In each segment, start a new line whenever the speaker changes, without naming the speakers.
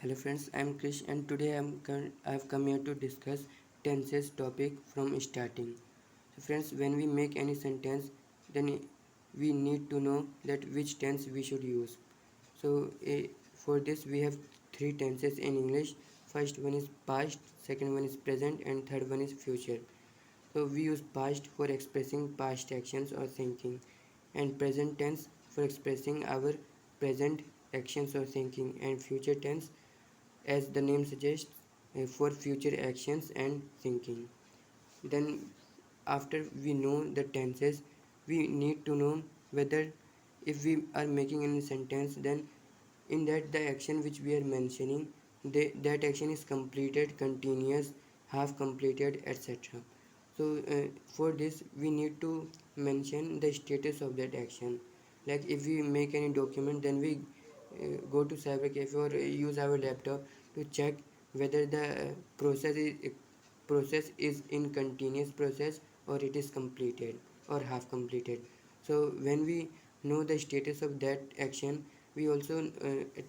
Hello friends, I am Krish and today I have come here to discuss tenses topic from starting. So friends, when we make any sentence, then we need to know that which tense we should use. So for this we have three tenses in English. First one is past, second one is present, and third one is future. So we use past for expressing past actions or thinking, and present tense for expressing our present actions or thinking, and future tense, as the name suggests, for future actions and thinking. Then after we know the tenses, we need to know whether if we are making any sentence, then in that the action which we are mentioning, that action is completed, continuous, half completed, etc. So for this we need to mention the status of that action. Like if we make any document, then we go to cyber cafe or use our laptop to check whether the process is in continuous process or it is completed or half completed. So when we know the status of that action, we also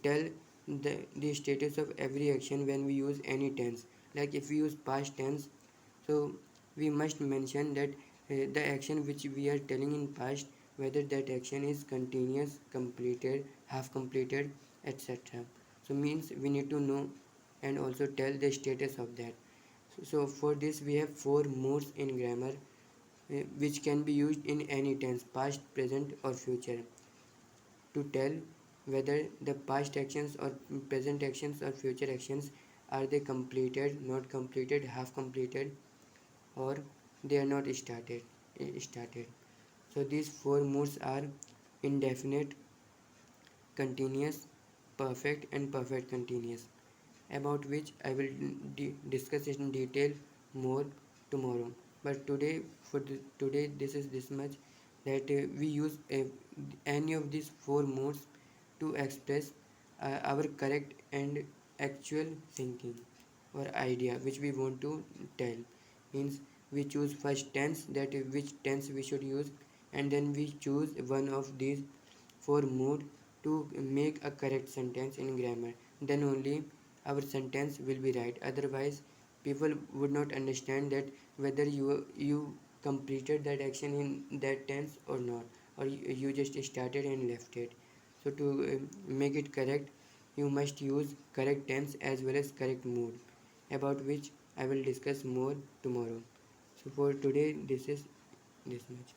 tell the status of every action when we use any tense. Like if we use past tense, so we must mention that the action which we are telling in past, whether that action is continuous, completed, half completed, etc. So means we need to know and also tell the status of that. So for this we have four modes in grammar, which can be used in any tense, past, present or future, to tell whether the past actions or present actions or future actions are they completed, not completed, half completed, or they are not started. So these four modes are indefinite, continuous, perfect and perfect continuous, about which I will discuss in detail more tomorrow. But today, today this is this much, that we use any of these four modes to express our correct and actual thinking or idea which we want to tell. Means we choose first tense, that which tense we should use, and then we choose one of these four mood to make a correct sentence in grammar. Then only our sentence will be right. Otherwise people would not understand that whether you completed that action in that tense or not, or you just started and left it. So to make it correct, you must use correct tense as well as correct mood, about which I will discuss more tomorrow. So for today this is this much.